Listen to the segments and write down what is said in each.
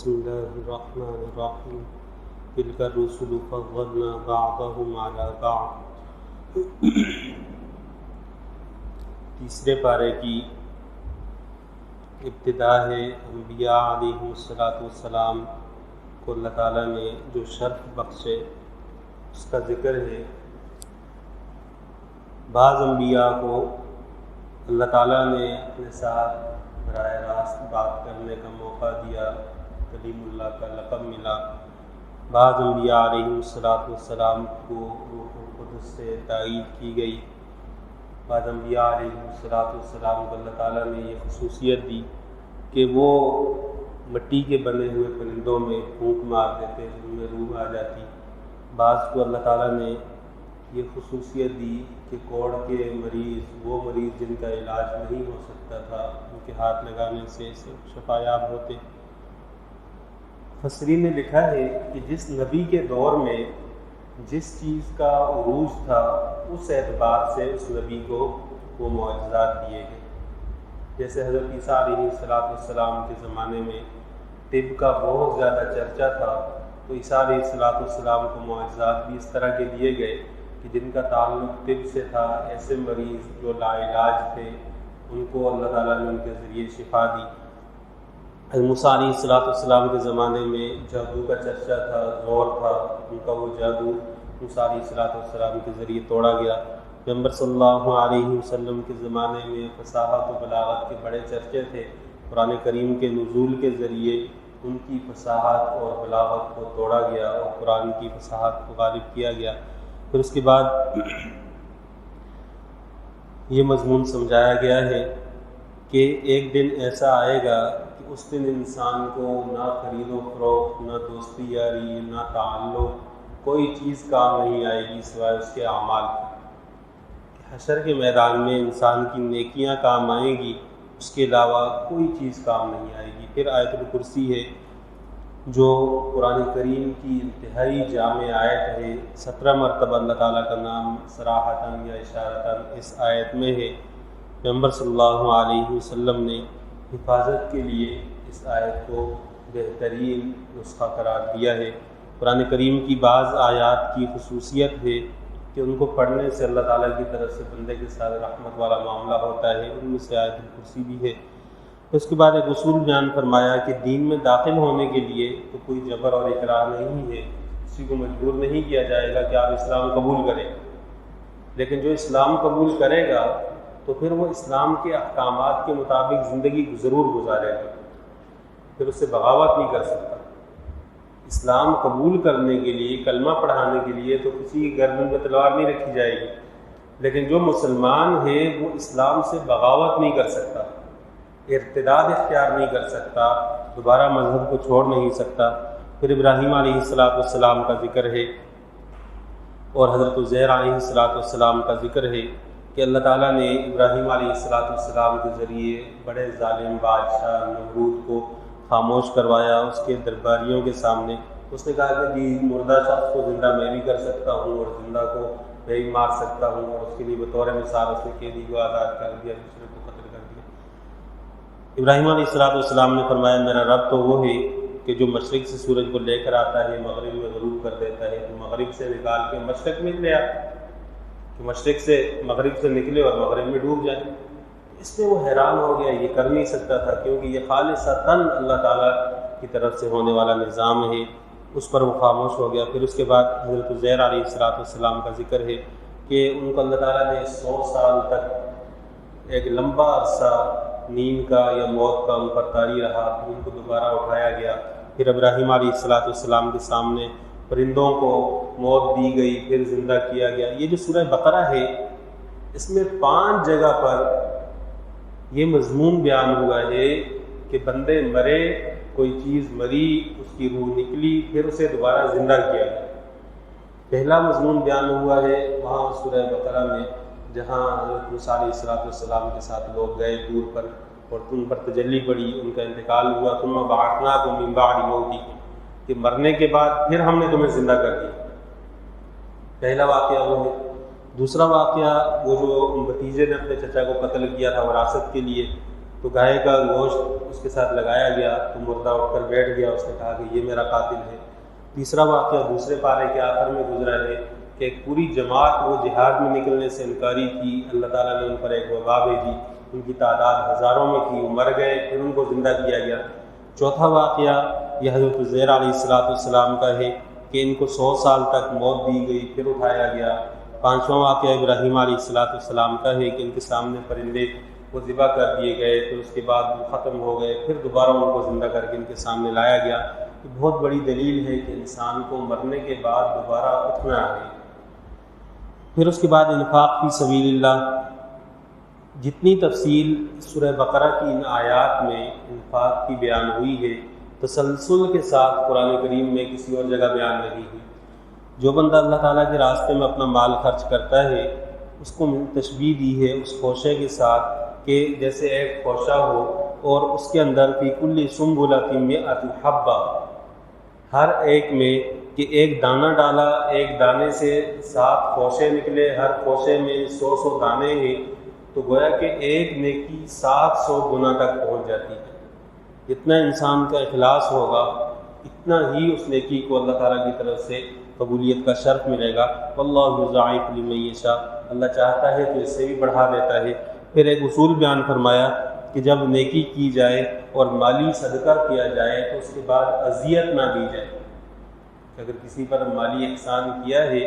بسم اللہ الرحمن الرحیم تلک الرسل فضلنا بعضهم على بعض۔ تیسرے پارے کی ابتدا ہے۔ انبیاء علیہم السلام کو اللہ تعالیٰ نے جو شرف بخشے اس کا ذکر ہے۔ بعض انبیاء کو اللہ تعالیٰ نے اپنے ساتھ براہ راست بات کرنے کا موقع دیا، کلیم اللہ کا لقب ملا۔ بعض انبیاء علیہم السلام کو روح القدس سے تائید کی گئی۔ بعض انبیاء علیہم السلام کو اللہ تعالیٰ نے یہ خصوصیت دی کہ وہ مٹی کے بنے ہوئے پرندوں میں پھونک مار دیتے، ان میں روح آ جاتی۔ بعض کو اللہ تعالیٰ نے یہ خصوصیت دی کہ کوڑ کے مریض، وہ مریض جن کا علاج نہیں ہو سکتا تھا، ان کے ہاتھ لگانے سے شفایاب ہوتے۔ مفسرین نے لکھا ہے کہ جس نبی کے دور میں جس چیز کا عروج تھا اس اعتبار سے اس نبی کو وہ معجزات دیے گئے۔ جیسے حضرت عیسیٰ علیہ السلام کے زمانے میں طب کا بہت زیادہ چرچا تھا، تو عیسیٰ علیہ السلام کو معجزات بھی اس طرح کے دیے گئے کہ جن کا تعلق طب سے تھا، ایسے مریض جو لا علاج تھے ان کو اللہ تعالیٰ نے ان کے ذریعے شفا دی۔ موسیٰ علیہ السلام کے زمانے میں جادو کا چرچا تھا، زور تھا، ان کا وہ جادو موسیٰ علیہ السلام کے ذریعے توڑا گیا۔ پیغمبر صلی اللہ علیہ وسلم کے زمانے میں فصاحت و بلاغت کے بڑے چرچے تھے، قرآن کریم کے نزول کے ذریعے ان کی فصاحت اور بلاغت کو توڑا گیا اور قرآن کی فصاحت کو غالب کیا گیا۔ پھر اس کے بعد یہ مضمون سمجھایا گیا ہے کہ ایک دن ایسا آئے گا کہ اس دن انسان کو نہ خرید و فروخت، نہ دوستی یاری، نہ تعلق، کوئی چیز کام نہیں آئے گی سوائے اس کے اعمال کی۔ حشر کے میدان میں انسان کی نیکیاں کام آئیں گی، اس کے علاوہ کوئی چیز کام نہیں آئے گی۔ پھر آیت الکرسی ہے جو قرآن کریم کی انتہائی جامع آیت ہے، 17 مرتبہ اللہ تعالیٰ کا نام صراحتاً یا اشارتاً اس آیت میں ہے۔ پیغمبر صلی اللہ علیہ وسلم نے حفاظت کے لیے اس آیت کو بہترین نسخہ قرار دیا ہے۔ قرآن کریم کی بعض آیات کی خصوصیت ہے کہ ان کو پڑھنے سے اللہ تعالیٰ کی طرف سے بندے کے ساتھ رحمت والا معاملہ ہوتا ہے، ان میں سے آیت الکرسی بھی ہے۔ اس کے بعد ایک اصول بیان فرمایا کہ دین میں داخل ہونے کے لیے تو کوئی جبر اور اکراه نہیں ہے، کسی کو مجبور نہیں کیا جائے گا کہ آپ اسلام قبول کریں، لیکن جو اسلام قبول کرے گا تو پھر وہ اسلام کے احکامات کے مطابق زندگی ضرور گزارے گا، پھر اس سے بغاوت نہیں کر سکتا۔ اسلام قبول کرنے کے لیے، کلمہ پڑھانے کے لیے تو کسی کی گردن پہ تلوار نہیں رکھی جائے گی، لیکن جو مسلمان ہے وہ اسلام سے بغاوت نہیں کر سکتا، ارتداد اختیار نہیں کر سکتا، دوبارہ مذہب کو چھوڑ نہیں سکتا۔ پھر ابراہیم علیہ السلام کا ذکر ہے اور حضرت عزیر علیہ السلام کا ذکر ہے کہ اللہ تعالیٰ نے ابراہیم علیہ السلام کے ذریعے بڑے ظالم بادشاہ نمرود کو خاموش کروایا اس کے درباریوں کے سامنے۔ اس نے کہا کہ جی مردہ شخص کو زندہ میں بھی کر سکتا ہوں اور زندہ کو میں بھی مار سکتا ہوں، اور اس کے لیے بطور مثال اس نے قیدی کو آزاد کر دیا، دوسرے کو قتل کر دیا۔ ابراہیم علیہ السلام نے فرمایا میرا رب تو وہ ہے کہ جو مشرق سے سورج کو لے کر آتا ہے، مغرب میں غروب کر دیتا ہے، تو مغرب سے نکال کے مشرق میں لے آ، کہ مشرق سے مغرب سے نکلے اور مغرب میں ڈوب جائے۔ اس میں وہ حیران ہو گیا، یہ کر نہیں سکتا تھا کیونکہ یہ خالصتاً اللہ تعالیٰ کی طرف سے ہونے والا نظام ہے، اس پر وہ خاموش ہو گیا۔ پھر اس کے بعد حضرت عزیر علیہ السلام کا ذکر ہے کہ ان کو اللہ تعالیٰ نے 100 سال تک ایک لمبا عرصہ نیند کا یا موت کا ان پر طاری رہا، پھر ان کو دوبارہ اٹھایا گیا۔ پھر ابراہیم علیہ السلام کے سامنے پرندوں کو موت دی گئی، پھر زندہ کیا گیا۔ یہ جو سورہ بقرہ ہے اس میں 5 جگہ پر یہ مضمون بیان ہوا ہے کہ بندے مرے، کوئی چیز مری، اس کی روح نکلی، پھر اسے دوبارہ زندہ کیا گیا۔ پہلا مضمون بیان ہوا ہے وہاں سورہ بقرہ میں جہاں حضرت موسیٰ علیہ السلام کے ساتھ لوگ گئے دور پر اور ان پر تجلی پڑی، ان کا انتقال ہوا۔ ثم بعثناکم من بعد موتکم، کہ مرنے کے بعد پھر ہم نے تمہیں زندہ کر دیا۔ پہلا واقعہ وہ ہے۔ دوسرا واقعہ وہ جو بھتیجے نے اپنے چچا کو قتل کیا تھا وراثت کے لیے، تو گائے کا گوشت اس کے ساتھ لگایا گیا تو مردہ اٹھ کر بیٹھ گیا، اس نے کہا کہ یہ میرا قاتل ہے۔ تیسرا واقعہ دوسرے پارے کے آخر میں گزرا ہے کہ ایک پوری جماعت وہ جہاد میں نکلنے سے انکاری تھی، اللہ تعالیٰ نے ان پر ایک وبا بھیجی، ان کی تعداد ہزاروں میں تھی، وہ مر گئے، پھر ان کو زندہ کیا گیا۔ چوتھا واقعہ یہ حضرت عزیر علیہ السلام کا ہے کہ ان کو 100 سال تک موت دی گئی، پھر اٹھایا گیا۔ پانچواں واقعہ ابراہیم علیہ السلام کا ہے کہ ان کے سامنے پرندے وہ ذبح کر دیے گئے، پھر اس کے بعد وہ ختم ہو گئے، پھر دوبارہ ان کو زندہ کر کے ان کے سامنے لایا گیا۔ یہ بہت بڑی دلیل ہے کہ انسان کو مرنے کے بعد دوبارہ اٹھنا ہے۔ پھر اس کے بعد انفاق فی سبیل اللہ، جتنی تفصیل سورہ بقرہ کی ان آیات میں انفاق کی بیان ہوئی ہے، تسلسل کے ساتھ قرآن کریم میں کسی اور جگہ بیان نہیں ہوئی۔ جو بندہ اللہ تعالیٰ کے راستے میں اپنا مال خرچ کرتا ہے، اس کو تشبیہ دی ہے اس خوشے کے ساتھ کہ جیسے ایک خوشہ ہو اور اس کے اندر فی کل سنبلۃ مئۃ حبہ، ہر ایک میں کہ ایک دانہ ڈالا، ایک دانے سے 7 خوشے نکلے، ہر خوشے میں 100 دانے ہیں، تو گویا کہ ایک نیکی 700 گنا تک پہنچ جاتی ہے۔ جتنا انسان کا اخلاص ہوگا اتنا ہی اس نیکی کو اللہ تعالیٰ کی طرف سے قبولیت کا شرف ملے گا۔ واللہ یضاعف لمن یشاء، اللہ چاہتا ہے تو اس سے بھی بڑھا دیتا ہے۔ پھر ایک اصول بیان فرمایا کہ جب نیکی کی جائے اور مالی صدقہ کیا جائے تو اس کے بعد اذیت نہ دی جائے۔ کہ اگر کسی پر مالی احسان کیا ہے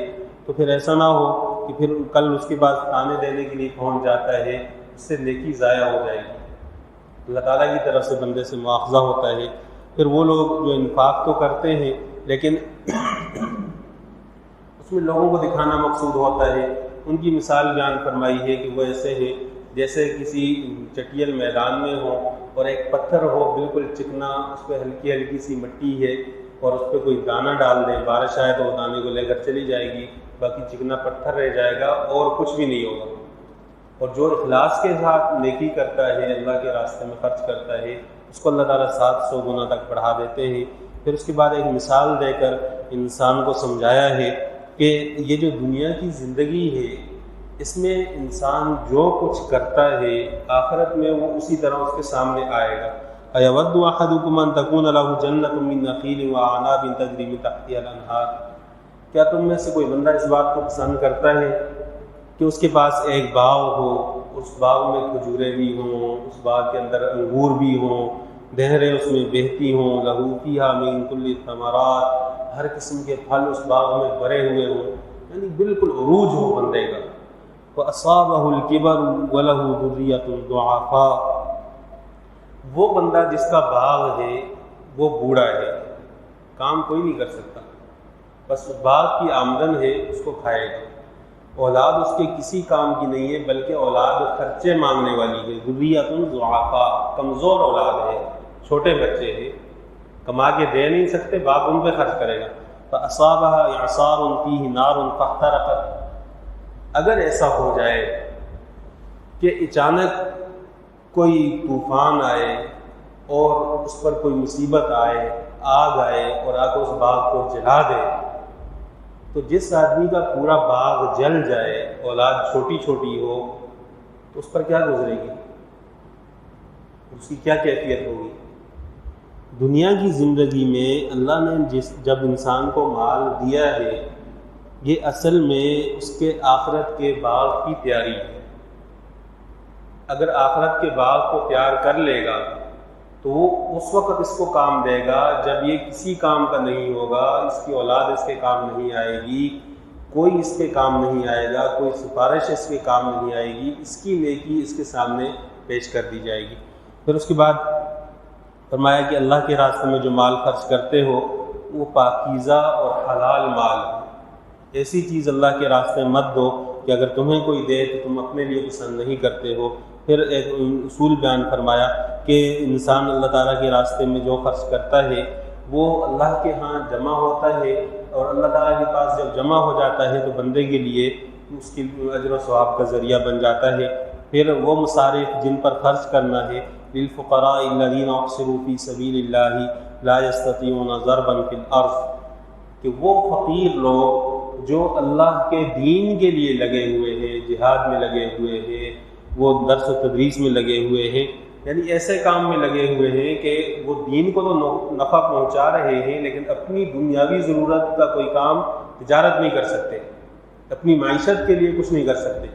تو پھر ایسا نہ ہو کہ پھر کل اس کے بعد تانے دینے کے لیے پہنچ جاتا ہے، اس سے نیکی ضائع ہو جائے گی، اللہ تعالیٰ کی طرف سے بندے سے مواخذہ ہوتا ہے۔ پھر وہ لوگ جو انفاق تو کرتے ہیں لیکن اس میں لوگوں کو دکھانا مقصود ہوتا ہے، ان کی مثال بیان فرمائی ہے کہ وہ ایسے ہیں جیسے کسی چٹیل میدان میں ہو اور ایک پتھر ہو بالکل چکنا، اس پہ ہلکی ہلکی سی مٹی ہے اور اس پہ کوئی دانہ ڈال دیں، بارش آئے تو وہ دانے کو لے کر چلی جائے گی، باقی چکنا پتھر رہ جائے گا اور کچھ بھی نہیں ہوگا۔ اور جو اخلاص کے ساتھ نیکی کرتا ہے، اللہ کے راستے میں خرچ کرتا ہے، اس کو اللہ تعالیٰ 700 گنا تک بڑھا دیتے ہیں۔ پھر اس کے بعد ایک مثال دے کر انسان کو سمجھایا ہے کہ یہ جو دنیا کی زندگی ہے، اس میں انسان جو کچھ کرتا ہے آخرت میں وہ اسی طرح اس کے سامنے آئے گا۔ اَيَوَدُّ أَحَدُكُمْ أَن تَكُونَ لَهُ جَنَّةٌ مِّن نَخِيلٍ وَأَعْنَابٍ تَجْرِي مِن تَحْتِهَا الْأَنْهَارُ، کیا تم میں سے کوئی بندہ اس بات کو پسند کرتا ہے کہ اس کے پاس ایک باغ ہو، اس باغ میں کھجوریں بھی ہوں، اس باغ کے اندر انگور بھی ہوں، نہریں اس میں بہتی ہوں، لَهُ فِيهَا مِن كُلِّ الثَّمَرَاتِ، ہر قسم کے پھل اس باغ میں بھرے ہوئے ہوں، یعنی بالکل عروج ہو بندے کا۔ وَأَصَابَهُ الْكِبَرُ وَلَهُ ذُرِّيَّةٌ ضُعَفَاءُ، وہ بندہ جس کا باغ ہے وہ بوڑھا ہے، کام کوئی نہیں کر سکتا، بس اس باغ کی آمدن ہے، اس کو کھائے گا، اولاد اس کے کسی کام کی نہیں ہے بلکہ اولاد خرچے مانگنے والی ہے، ذُرِّيَّةٌ ضُعَفَاء، کمزور اولاد ہے، چھوٹے بچے ہیں، کما کے دے نہیں سکتے، باپ ان پہ خرچ کرے گا۔ فَأَصَابَهَا إِعْصَارٌ فِيهِ نَارٌ فَاحْتَرَقَتْ، اگر ایسا ہو جائے کہ اچانک کوئی طوفان آئے اور اس پر کوئی مصیبت آئے، آگ آئے اور آ کر اس باغ کو جلا دے، تو جس آدمی کا پورا باغ جل جائے، اولاد چھوٹی چھوٹی ہو، تو اس پر کیا گزرے گی، اس کی کیا کیفیت ہوگی؟ دنیا کی زندگی میں اللہ نے جب انسان کو مال دیا ہے، یہ اصل میں اس کے آخرت کے باغ کی تیاری ہے۔ اگر آخرت کے باغ کو تیار کر لے گا تو وہ اس وقت اس کو کام دے گا جب یہ کسی کام کا نہیں ہوگا، اس کی اولاد اس کے کام نہیں آئے گی، کوئی اس کے کام نہیں آئے گا، کوئی سفارش اس کے کام نہیں آئے گی، اس کی نیکی اس کے سامنے پیش کر دی جائے گی۔ پھر اس کے بعد فرمایا کہ اللہ کے راستے میں جو مال خرچ کرتے ہو وہ پاکیزہ اور حلال مال ہو، ایسی چیز اللہ کے راستے میں مت دو کہ اگر تمہیں کوئی دے تو تم اپنے لیے پسند نہیں کرتے ہو۔ پھر ایک اصول بیان فرمایا کہ انسان اللہ تعالیٰ کے راستے میں جو خرچ کرتا ہے وہ اللہ کے ہاں جمع ہوتا ہے، اور اللہ تعالیٰ کے پاس جب جمع ہو جاتا ہے تو بندے کے لیے اس کی اجر و ثواب کا ذریعہ بن جاتا ہے۔ پھر وہ مصارف جن پر خرچ کرنا ہے، للفقراء الذین احصروا فی سبیل اللہ لا یستطیعون ضربا فی الارض، کہ وہ فقیر لوگ جو اللہ کے دین کے لیے لگے ہوئے ہیں، جہاد میں لگے ہوئے ہیں، وہ درس و تدریس میں لگے ہوئے ہیں، یعنی ایسے کام میں لگے ہوئے ہیں کہ وہ دین کو تو نفع پہنچا رہے ہیں لیکن اپنی دنیاوی ضرورت کا کوئی کام تجارت نہیں کر سکتے، اپنی معیشت کے لیے کچھ نہیں کر سکتے۔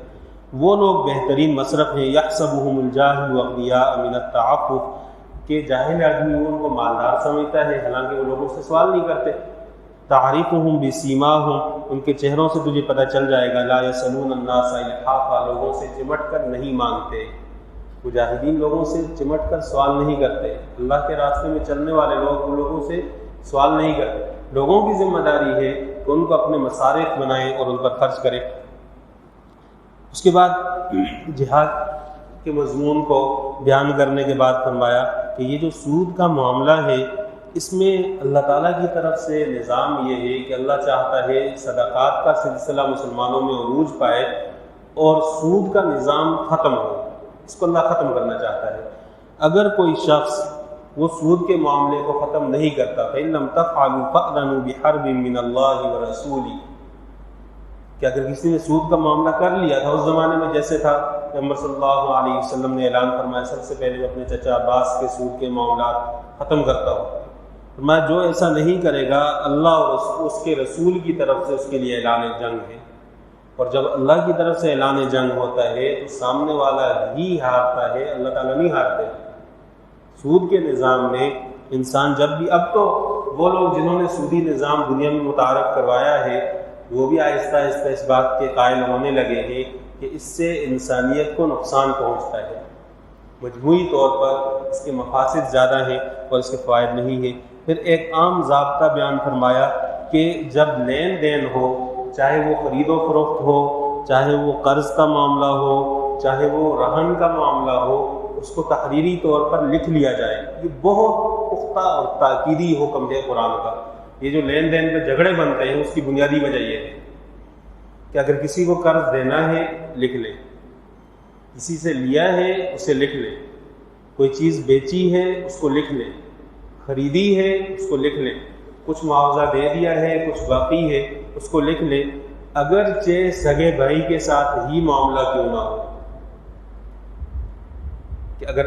وہ لوگ بہترین مصرف ہیں، یحسبهم الجاہل اغنیاء من التعفف، کہ جاہل آدمی ان کو مالدار سمجھتا ہے حالانکہ وہ لوگوں سے سوال نہیں کرتے۔ تعریفهم بسیماهم، ان کے چہروں سے تجھے پتہ چل جائے گا، لا یسألون الناس الحافا، لوگوں سے چمٹ کر نہیں مانگتے۔ مجاہدین لوگوں سے چمٹ کر سوال نہیں کرتے، اللہ کے راستے میں چلنے والے لوگ وہ لوگوں سے سوال نہیں کرتے۔ لوگوں کی ذمہ داری ہے کہ ان کو اپنے مصارف بنائیں اور ان پر خرچ کریں۔ اس کے بعد جہاد کے مضمون کو بیان کرنے کے بعد فرمایا کہ یہ جو سود کا معاملہ ہے اس میں اللہ تعالیٰ کی طرف سے نظام یہ ہے کہ اللہ چاہتا ہے صدقات کا سلسلہ مسلمانوں میں عروج پائے اور سود کا نظام ختم ہو، اس کو اللہ ختم کرنا چاہتا ہے۔ اگر کوئی شخص وہ سود کے معاملے کو ختم نہیں کرتا فَإِن لَّمْ تَفْعَلُوا فَأْذَنُوا بِحَرْبٍ مِّنَ اللَّهِ وَرَسُولِهِ، کہ اگر کسی نے سود کا معاملہ کر لیا تھا، اس زمانے میں جیسے تھا، پیغمبر صلی اللہ علیہ وسلم نے اعلان فرمایا سب سے پہلے اپنے چچا عباس کے سود کے معاملات ختم کرتا ہوں، فرمایا جو ایسا نہیں کرے گا اللہ اور اس کے رسول کی طرف سے اس کے لیے اعلان جنگ ہے، اور جب اللہ کی طرف سے اعلان جنگ ہوتا ہے تو سامنے والا ہی ہارتا ہے، اللہ تعالیٰ نہیں ہارتے۔ سود کے نظام میں انسان جب بھی، اب تو وہ لوگ جنہوں نے سودی نظام دنیا میں متعارف کروایا ہے وہ بھی آہستہ آہستہ اس بات کے قائل ہونے لگے ہیں کہ اس سے انسانیت کو نقصان پہنچتا ہے، مجموعی طور پر اس کے مفاسد زیادہ ہیں اور اس کے فوائد نہیں ہیں۔ پھر ایک عام ضابطہ بیان فرمایا کہ جب لین دین ہو، چاہے وہ خرید و فروخت ہو، چاہے وہ قرض کا معاملہ ہو، چاہے وہ رہن کا معاملہ ہو، اس کو تحریری طور پر لکھ لیا جائے۔ یہ بہت پختہ اور تاکیدی حکم ہے قرآن کا۔ یہ جو لین دین پہ جھگڑے بنتے ہیں اس کی بنیادی وجہ یہ ہے کہ اگر کسی کو قرض دینا ہے لکھ لے، کسی سے لیا ہے اسے لکھ لے، کوئی چیز بیچی ہے اس کو لکھ لے، خریدی ہے اس کو لکھ لے، کچھ معاوضہ دے دیا ہے کچھ باقی ہے اس کو لکھ لے، اگرچہ سگے بھائی کے ساتھ ہی معاملہ کیوں نہ ہو۔ کہ اگر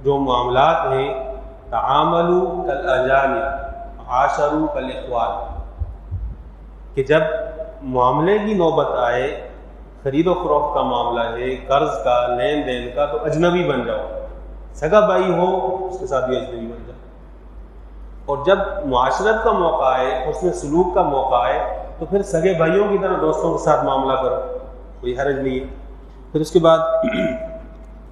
جو معاملات ہیں تعاملوا کالاجانب عاشروا کالاخوان، کہ جب معاملے کی نوبت آئے، خرید و فروخت کا معاملہ ہے، قرض کا، لین دین کا، تو اجنبی بن جاؤ، سگا بھائی ہو اس کے ساتھ بھی اجنبی بن جاؤ۔ اور جب معاشرت کا موقع آئے، حسن سلوک کا موقع آئے، تو پھر سگے بھائیوں کی طرح دوستوں کے ساتھ معاملہ کرو، کوئی حرج نہیں ہے۔ پھر اس کے بعد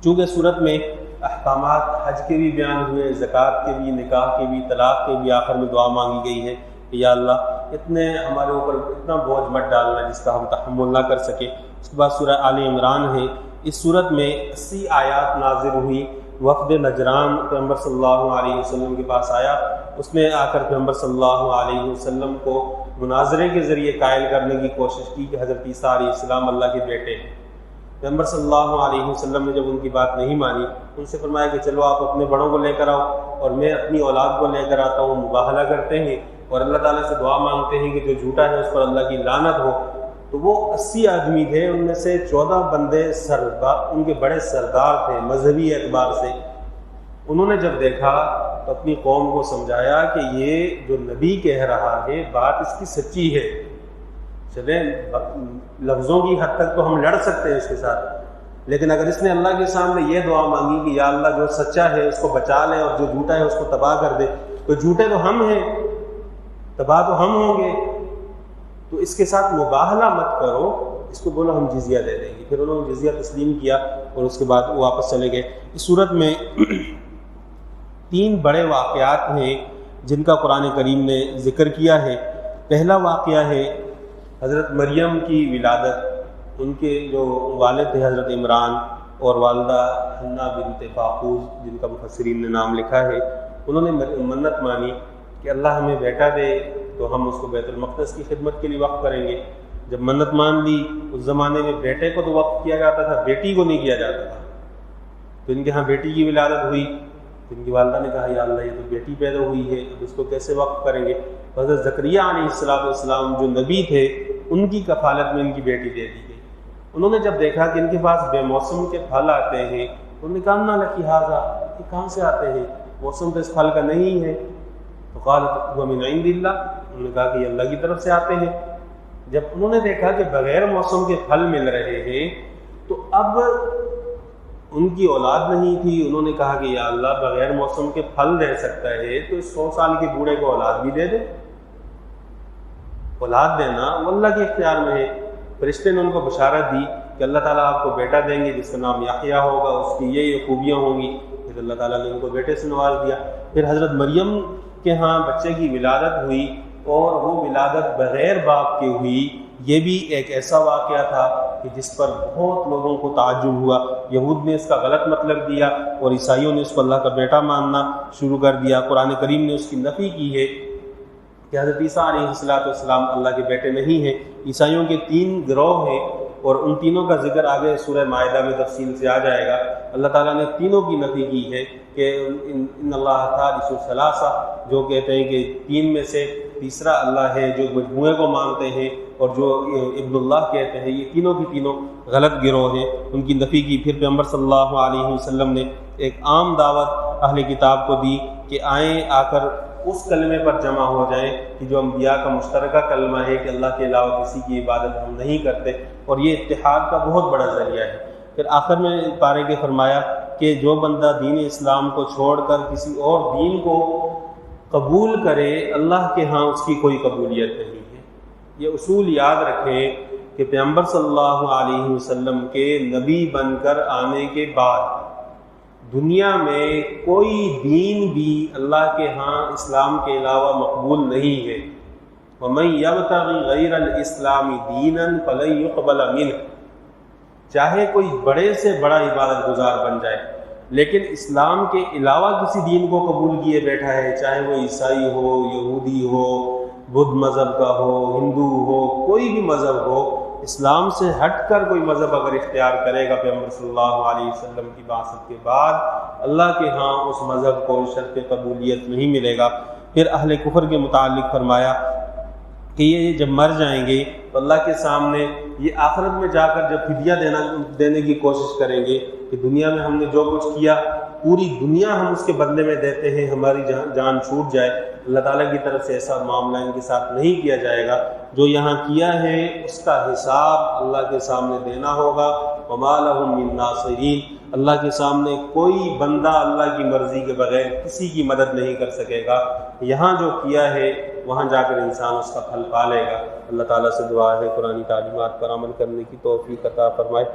چونکہ صورت میں احکامات حج کے بھی بیان ہوئے، زکوٰۃ کے بھی، نکاح کے بھی، طلاق کے بھی، آخر میں دعا مانگی گئی ہے کہ یا اللہ اتنے ہمارے اوپر اتنا بوجھ مت ڈالنا جس کا ہم تحمل نہ کر سکیں۔ اس کے بعد سورہ آل عمران ہے، اس صورت میں 80 آیات نازل ہوئی۔ وفد نجران پیغمبر صلی اللہ علیہ وسلم کے پاس آیا، اس نے آ کر پیغمبر صلی اللہ علیہ وسلم کو مناظرے کے ذریعے قائل کرنے کی کوشش کی کہ حضرت عیسیٰ علیہ السلام اللہ کے بیٹے ہیں۔ پیغمبر صلی اللہ علیہ وسلم نے جب ان کی بات نہیں مانی، ان سے فرمایا کہ چلو آپ اپنے بڑوں کو لے کر آؤ اور میں اپنی اولاد کو لے کر آتا ہوں، مباہلہ کرتے ہیں اور اللہ تعالیٰ سے دعا مانگتے ہیں کہ جو جھوٹا ہے اس پر اللہ کی لعنت ہو۔ تو وہ 80 آدمی تھے، ان میں سے 14 بندے ان کے بڑے سردار تھے مذہبی اعتبار سے۔ انہوں نے جب دیکھا تو اپنی قوم کو سمجھایا کہ یہ جو نبی کہہ رہا ہے بات اس کی سچی ہے، چلیں لفظوں کی حد تک تو ہم لڑ سکتے ہیں اس کے ساتھ، لیکن اگر اس نے اللہ کے سامنے یہ دعا مانگی کہ یا اللہ جو سچا ہے اس کو بچا لے اور جو جھوٹا ہے اس کو تباہ کر دے، تو جھوٹے تو ہم ہیں، تباہ تو ہم ہوں گے، تو اس کے ساتھ مباہلہ مت کرو، اس کو بولو ہم جزیہ دے دیں گے۔ پھر انہوں نے جزیہ تسلیم کیا اور اس کے بعد وہ واپس چلے گئے۔ اس صورت میں 3 بڑے واقعات ہیں جن کا قرآن کریم نے ذکر کیا ہے۔ پہلا واقعہ ہے حضرت مریم کی ولادت، ان کے جو والد تھے حضرت عمران اور والدہ حنا بنت فاقوس جن کا مفسرین نے نام لکھا ہے، انہوں نے منت مانی کہ اللہ ہمیں بیٹا دے تو ہم اس کو بیت المقدس کی خدمت کے لیے وقف کریں گے۔ جب منت مان لی، اس زمانے میں بیٹے کو تو وقف کیا جاتا تھا، بیٹی کو نہیں کیا جاتا تھا، تو ان کے ہاں بیٹی کی ولادت ہوئی، تو ان کی والدہ نے کہا یا اللہ یہ تو بیٹی پیدا ہوئی ہے، اب اس کو کیسے وقف کریں گے؟ حضرت زکریا علیہ السلام جو نبی تھے ان کی کفالت میں ان کی بیٹی دے دی گئی۔ انہوں نے جب دیکھا کہ ان کے پاس بے موسم کے پھل آتے ہیں انہوں نے کہا انا لکی ھذا، یہ کہاں سے آتے ہیں، موسم تو اس پھل کا نہیں ہے۔ تو قالت ھو من عند اللہ، انہوں نے کہا کہ یہ اللہ کی طرف سے آتے ہیں۔ جب انہوں نے دیکھا کہ بغیر موسم کے پھل مل رہے ہیں تو اب ان کی اولاد نہیں تھی، انہوں نے کہا کہ یا اللہ بغیر موسم کے پھل دے سکتا ہے تو اس 100 سال کے بوڑھے کو اولاد بھی دے دے۔ اولاد دینا وہ اللہ کے اختیار میں ہے۔ فرشتے نے ان کو بشارت دی کہ اللہ تعالیٰ آپ کو بیٹا دیں گے جس کا نام یحییٰ ہوگا، اس کی یہ خوبیاں ہوں گی۔ پھر اللہ تعالیٰ نے ان کو بیٹے سے نواز دیا۔ پھر حضرت مریم کے ہاں بچے کی ولادت ہوئی، اور وہ ولادت بغیر باپ کے ہوئی۔ یہ بھی ایک ایسا واقعہ تھا کہ جس پر بہت لوگوں کو تعجب ہوا۔ یہود نے اس کا غلط مطلب دیا اور عیسائیوں نے اس کو اللہ کا بیٹا ماننا شروع کر دیا۔ قرآن کریم نے اس کی نفی کی ہے کہ حضرت عیسیٰ علیہ السلام اللہ کے بیٹے نہیں ہیں۔ عیسائیوں کے 3 گروہ ہیں اور ان تینوں کا ذکر آگے سورہ مائدہ میں تفصیل سے آ جائے گا۔ اللہ تعالیٰ نے تینوں کی نفی کی ہے کہ ان اللہ ثالث ثلاثہ، جو کہتے ہیں کہ 3 میں سے تیسرا اللہ ہے، جو مجموعے کو مانتے ہیں، اور جو ابن اللہ کہتے ہیں، یہ تینوں کی تینوں غلط گروہ ہیں، ان کی نفی کی۔ پھر پیغمبر صلی اللہ علیہ وسلم نے ایک عام دعوت اہل کتاب کو دی کہ آئیں، آ کر اس کلمے پر جمع ہو جائیں کہ جو انبیاء کا مشترکہ کلمہ ہے کہ اللہ کے علاوہ کسی کی عبادت ہم نہیں کرتے، اور یہ اتحاد کا بہت بڑا ذریعہ ہے۔ پھر آخر میں پارے کے فرمایا کہ جو بندہ دین اسلام کو چھوڑ کر کسی اور دین کو قبول کرے، اللہ کے ہاں اس کی کوئی قبولیت نہیں ہے۔ یہ اصول یاد رکھیں کہ پیغمبر صلی اللہ علیہ وسلم کے نبی بن کر آنے کے بعد دنیا میں کوئی دین بھی اللہ کے ہاں اسلام کے علاوہ مقبول نہیں ہے۔ وَمَن يَبْتَغِ غَيْرَ الْإِسْلَامِ دِينًا فَلَن يُقْبَلَ مِنْهُ، چاہے کوئی بڑے سے بڑا عبادت گزار بن جائے لیکن اسلام کے علاوہ کسی دین کو قبول کیے بیٹھا ہے، چاہے وہ عیسائی ہو، یہودی ہو، بدھ مذہب کا ہو، ہندو ہو، کوئی بھی مذہب ہو، اسلام سے ہٹ کر کوئی مذہب اگر اختیار کرے گا پیغمبر صلی اللہ علیہ وسلم کی بعثت کے بعد، اللہ کے ہاں اس مذہب کو شرط قبولیت نہیں ملے گا۔ پھر اہل کفر کے متعلق فرمایا کہ یہ جب مر جائیں گے تو اللہ کے سامنے یہ آخرت میں جا کر جب فدیہ دینے کی کوشش کریں گے کہ دنیا میں ہم نے جو کچھ کیا پوری دنیا ہم اس کے بدلے میں دیتے ہیں، ہماری جان چھوٹ جائے، اللہ تعالیٰ کی طرف سے ایسا معاملہ ان کے ساتھ نہیں کیا جائے گا۔ جو یہاں کیا ہے اس کا حساب اللہ کے سامنے دینا ہوگا۔ وَمَا لَهُم مِّن نَاصِرِينَ، اللہ کے سامنے کوئی بندہ اللہ کی مرضی کے بغیر کسی کی مدد نہیں کر سکے گا۔ یہاں جو کیا ہے وہاں جا کر انسان اس کا پھل پالے گا۔ اللہ تعالیٰ سے دعا ہے قرآن تعلیمات پر عمل کرنے کی توفیق عطا فرمائے۔